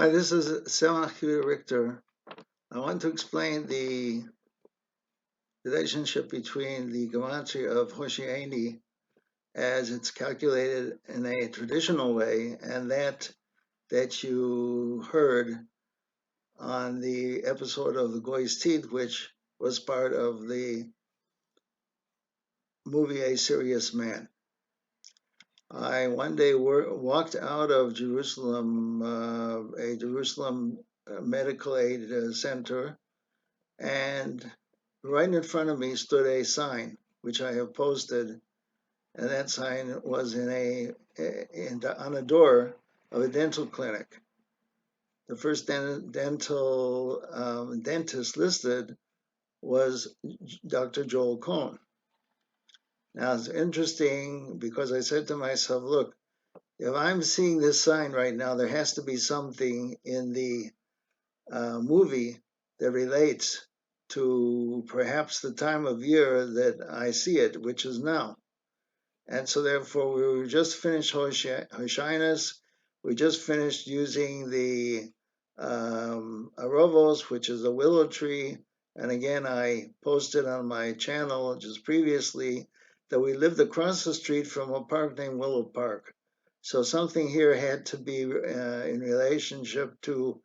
Hi, this is Semach Richter. I want to explain the relationship between the Gematria of Hoshi'ani as it's calculated in a traditional way and that you heard on the episode of The Goy's Teeth, which was part of the movie A Serious Man. I one day walked out of Jerusalem, a Jerusalem medical aid center, and right in front of me stood a sign, which I have posted, and that sign was on a door of a dental clinic. The first dentist listed was Dr. Joel Coen. Now it's interesting because I said to myself, look, if I'm seeing this sign right now, there has to be something in the movie that relates to perhaps the time of year that I see it, which is now. And so therefore we just finished Hoshianis. We just finished using the Arovos, which is a willow tree. And again, I posted on my channel just previously that we lived across the street from a park named Willow Park. So something here had to be in relationship to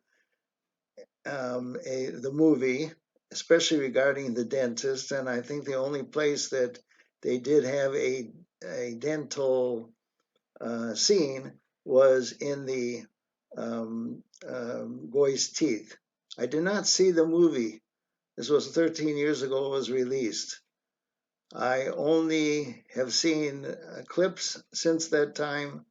the movie, especially regarding the dentist. And I think the only place that they did have a dental scene was in the Goy's Teeth. I did not see the movie. This was 13 years ago it was released. I only have seen clips since that time,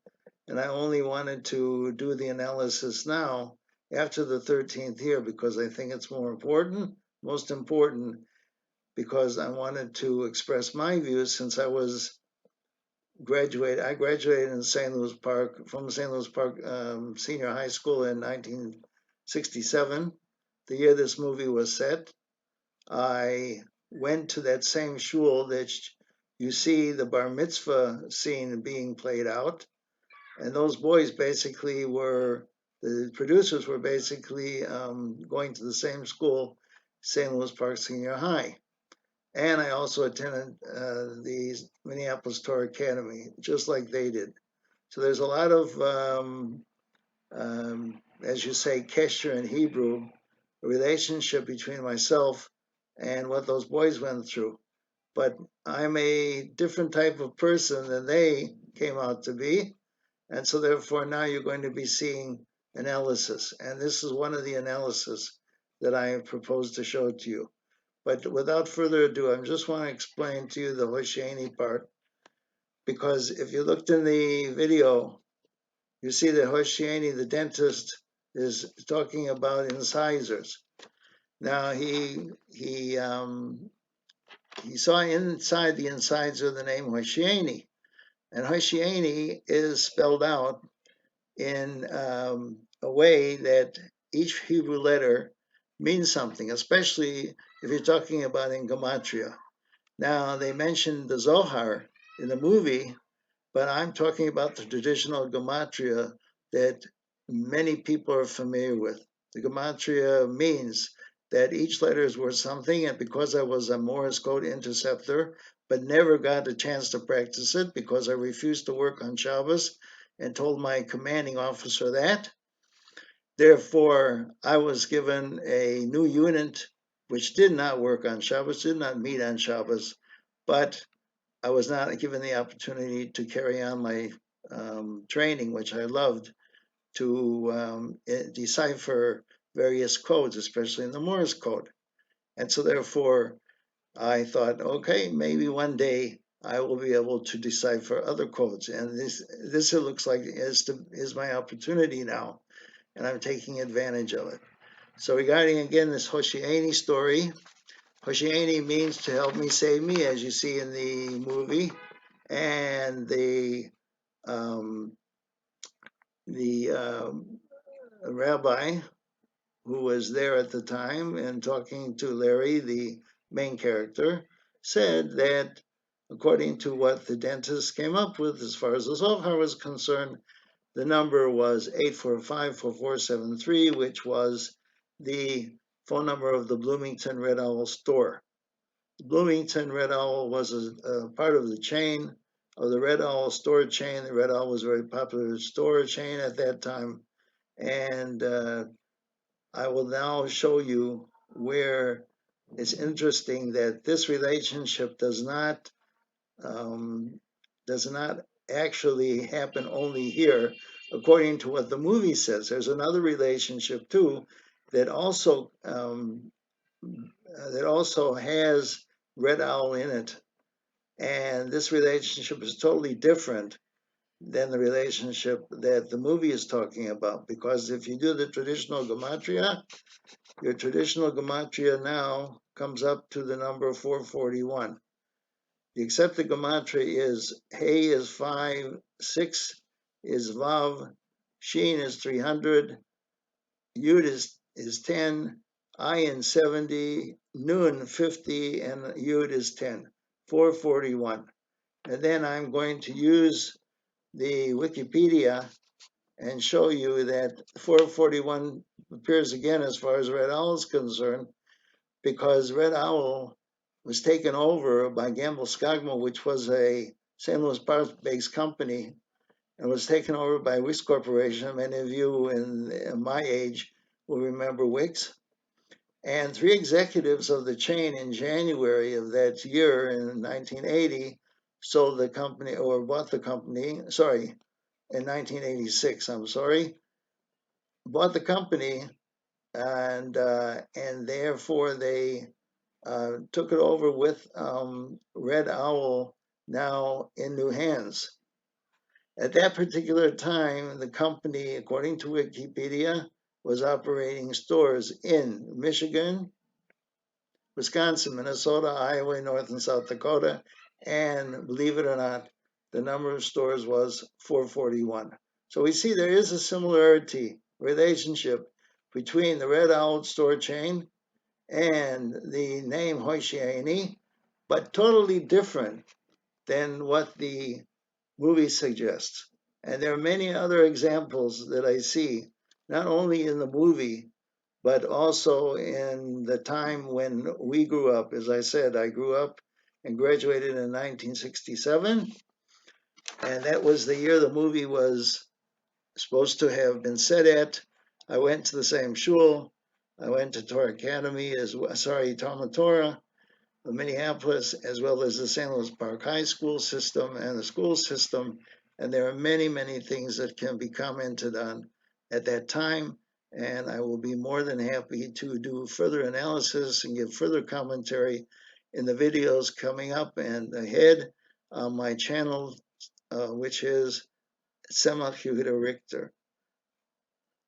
and I only wanted to do the analysis now after the 13th year because I think it's most important, because I wanted to express my views since I graduated in St. Louis Park, from St. Louis Park Senior High School in 1967, the year this movie was set. I went to that same shul that you see the bar mitzvah scene being played out. And those boys basically the producers were basically going to the same school, St. Louis Park Senior High. And I also attended the Minneapolis Torah Academy, just like they did. So there's a lot of, as you say, kesher in Hebrew, a relationship between myself and what those boys went through. But I'm a different type of person than they came out to be. And so therefore now you're going to be seeing analysis. And this is one of the analysis that I propose to show to you. But without further ado, I just want to explain to you the Hoshi'ani part, because if you looked in the video, you see that Hoshi'ani, the dentist, is talking about incisors. Now he saw inside the incisor the name Hoshi'ani, and Hoshi'ani is spelled out in a way that each Hebrew letter means something, especially if you're talking about in Gematria. Now, they mentioned the Zohar in the movie, but I'm talking about the traditional Gematria that many people are familiar with. The Gematria means that each letter is worth something, and because I was a Morse code interceptor, but never got a chance to practice it because I refused to work on Shabbos and told my commanding officer that. Therefore, I was given a new unit which did not work on Shabbos, did not meet on Shabbos, but I was not given the opportunity to carry on my training, which I loved, to decipher various codes, especially in the Morse code. And so therefore, I thought, okay, maybe one day I will be able to decipher other codes. And this it looks like is my opportunity now, and I'm taking advantage of it. So regarding, again, this Hoshi'ani story, Hoshi'ani means to help me, save me, as you see in the movie. And the rabbi who was there at the time and talking to Larry, the main character, said that according to what the dentist came up with as far as the Zohar was concerned, the number was 845-4473, which was the phone number of the Bloomington Red Owl store. The Bloomington Red Owl was a part of the chain of the Red Owl store chain. The Red Owl was a very popular store chain at that time. And I will now show you where it's interesting that this relationship does not actually happen only here, according to what the movie says. There's another relationship too that also has Red Owl in it, and this relationship is totally different than the relationship that the movie is talking about. Because if you do the traditional gematria, your traditional gematria now comes up to the number 441. The accepted gematria is Hey is 5, 6 is Vav, Shin is 300, Yud is 10, Ayin 70, Nun 50, and Yud is 10, 441. And then I'm going to use the Wikipedia and show you that 441 appears again as far as Red Owl is concerned, because Red Owl was taken over by Gamble Skagmo, which was a St. Louis Park-based company, and was taken over by Wix Corporation. Many of you in my age will remember Wix. And 3 executives of the chain in January of that year, in 1980, sold the company, or bought the company, sorry, in 1986, bought the company, and therefore they took it over with Red Owl now in new hands. At that particular time, the company, according to Wikipedia, was operating stores in Michigan, Wisconsin, Minnesota, Iowa, North and South Dakota, and believe it or not, the number of stores was 441. So we see there is a similarity, relationship between the Red Owl store chain and the name Hoshiani, but totally different than what the movie suggests. And there are many other examples that I see, not only in the movie, but also in the time when we grew up. As I said, I grew up and graduated in 1967, and that was the year the movie was supposed to have been set at. I went to the same shul. I went to Torah Academy, Talmud Torah of Minneapolis, as well as the St. Louis Park High School system and the school system. And there are many, many things that can be commented on at that time. And I will be more than happy to do further analysis and give further commentary in the videos coming up and ahead on my channel, which is Tzemach Yehuda Richter.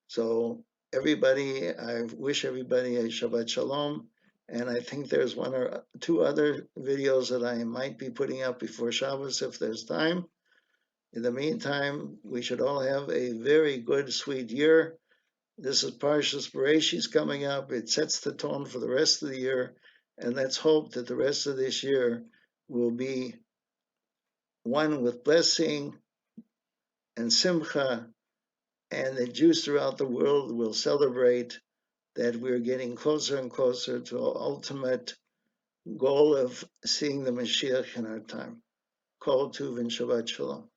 So everybody, I wish everybody a Shabbat Shalom. And I think there's 1 or 2 other videos that I might be putting up before Shabbos if there's time. In the meantime, we should all have a very good, sweet year. This is Parshas Bereshis coming up. It sets the tone for the rest of the year. And let's hope that the rest of this year will be one with blessing and simcha, and the Jews throughout the world will celebrate that we're getting closer and closer to our ultimate goal of seeing the Mashiach in our time. Kol Tuv and Shabbat Shalom.